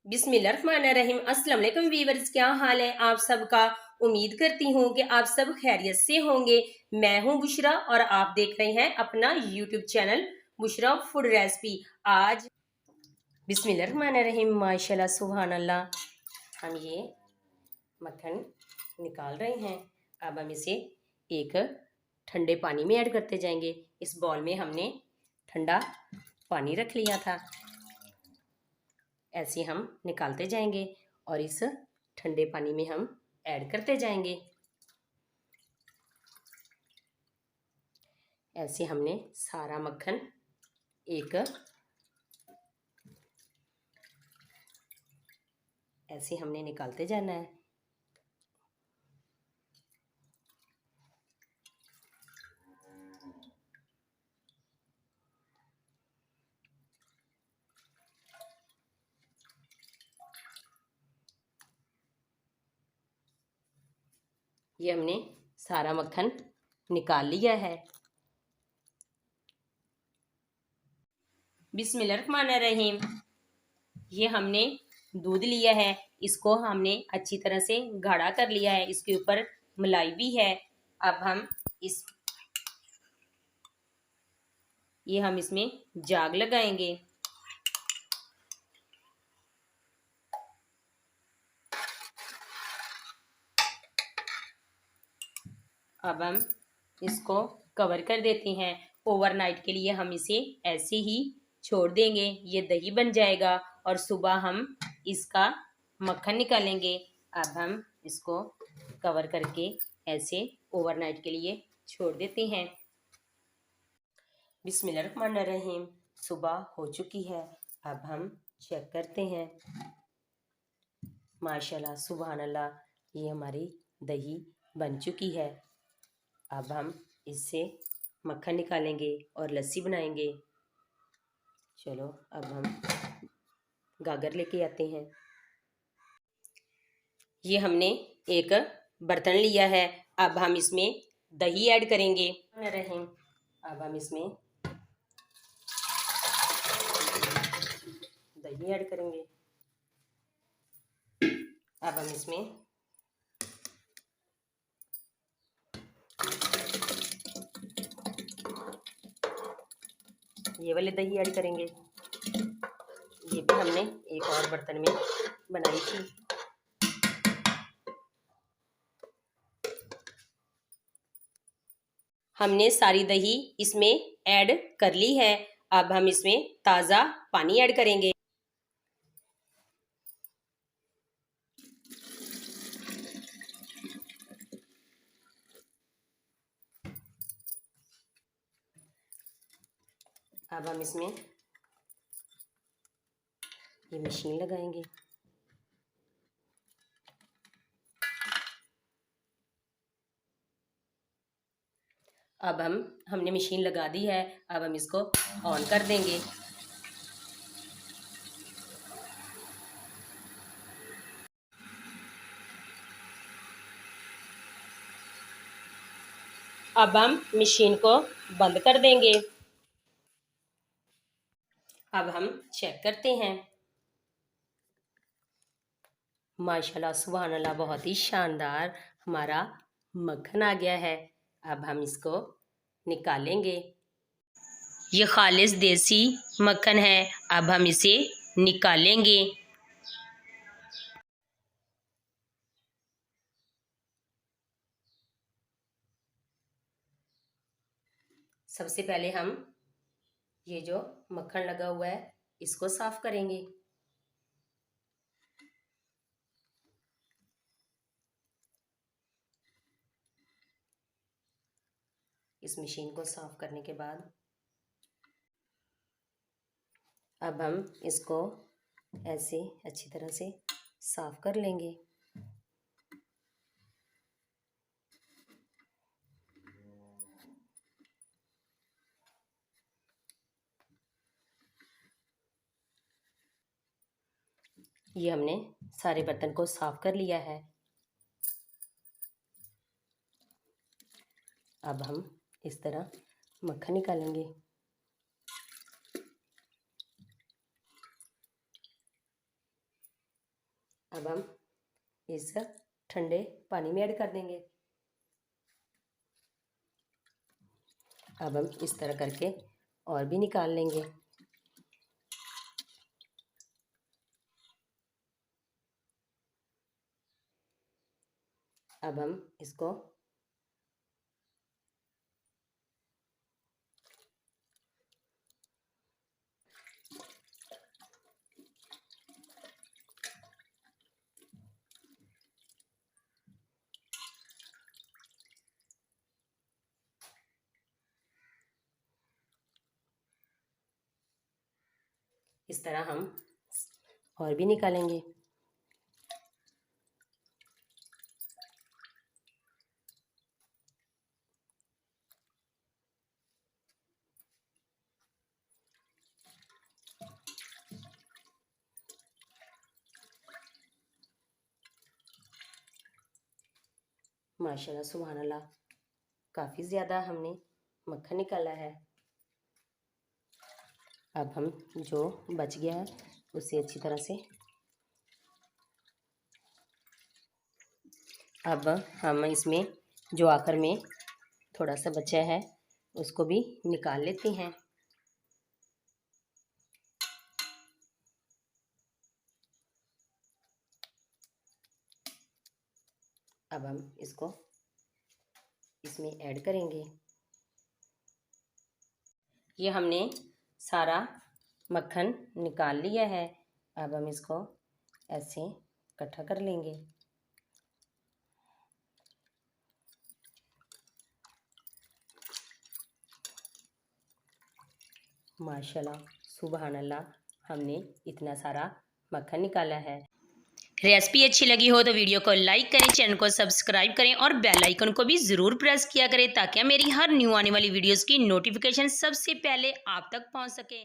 बिस्मिल्लाहिर्रहमानिर्रहीम। अस्सलाम वालेकुम वीवर्स, क्या हाल है आप सबका। उम्मीद करती हूँ कि आप सब खैरियत से होंगे। मैं हूँ बुशरा और आप देख रहे हैं अपना YouTube channel Bushra food recipe. आज बिस्मिल्लाहिर्रहमानिर्रहीम, माशाल्लाह सुभान अल्लाह, हम ये मक्खन निकाल रहे हैं। अब हम इसे एक ठंडे पानी में ऐड करते जाएंगे। इस बॉल में हमने ठंडा पानी रख लिया था, ऐसे हम निकालते जाएंगे और इस ठंडे पानी में हम ऐड करते जाएंगे। ऐसे हमने सारा मक्खन ऐसे हमने निकालते जाना है। ये हमने सारा मक्खन निकाल लिया है। बिस्मिल्लाहिर्रहमानिर्रहीम, ये हमने दूध लिया है, इसको हमने अच्छी तरह से गाढ़ा कर लिया है। इसके ऊपर मलाई भी है। अब हम इसमें जाग लगाएंगे। अब हम इसको कवर कर देते हैं। ओवरनाइट के लिए हम इसे ऐसे ही छोड़ देंगे। ये दही बन जाएगा और सुबह हम इसका मक्खन निकालेंगे। अब हम इसको कवर करके ऐसे ओवरनाइट के लिए छोड़ देते हैं। बिस्मिल्लाहिर्रहमानिर्रहीम, सुबह हो चुकी है। अब हम चेक करते हैं। माशाल्लाह सुभान अल्लाह, ये हमारी दही बन चुकी है। अब हम इससे मक्खन निकालेंगे और लस्सी बनाएंगे। चलो अब हम गागर लेके आते हैं। ये हमने एक बर्तन लिया है। अब हम इसमें दही ऐड करेंगे। अब हम इसमें दही ऐड करेंगे। अब हम इसमें ये वाले दही ऐड करेंगे। ये भी हमने एक और बर्तन में बनाई थी। हमने सारी दही इसमें ऐड कर ली है। अब हम इसमें ताज़ा पानी ऐड करेंगे। अब हम इसमें ये मशीन लगाएंगे। अब हमने मशीन लगा दी है। अब हम इसको ऑन कर देंगे। अब हम मशीन को बंद कर देंगे। अब हम चेक करते हैं। माशाल्लाह सुभान अल्लाह, बहुत ही शानदार हमारा मक्खन आ गया है। अब हम इसको निकालेंगे। ये खालिस देसी मक्खन है। अब हम इसे निकालेंगे। सबसे पहले हम ये जो मक्खन लगा हुआ है इसको साफ करेंगे। इस मशीन को साफ करने के बाद अब हम इसको ऐसे अच्छी तरह से साफ कर लेंगे। ये हमने सारे बर्तन को साफ कर लिया है। अब हम इस तरह मक्खन निकालेंगे। अब हम इस ठंडे पानी में ऐड कर देंगे। अब हम इस तरह करके और भी निकाल लेंगे। अब हम इसको इस तरह हम और भी निकालेंगे। माशाल्लाह सुभान अल्लाह, काफ़ी ज़्यादा हमने मक्खन निकाला है। अब हम जो बच गया है उसे अच्छी तरह से अब हम इसमें जो आखिर में थोड़ा सा बचा है उसको भी निकाल लेते हैं। अब हम इसको इसमें ऐड करेंगे। ये हमने सारा मक्खन निकाल लिया है। अब हम इसको ऐसे इकट्ठा कर लेंगे। माशाल्लाह सुभान अल्लाह, हमने इतना सारा मक्खन निकाला है। रेसिपी अच्छी लगी हो तो वीडियो को लाइक करें, चैनल को सब्सक्राइब करें और बेल आइकन को भी ज़रूर प्रेस किया करें ताकि मेरी हर न्यू आने वाली वीडियोस की नोटिफिकेशन सबसे पहले आप तक पहुंच सके।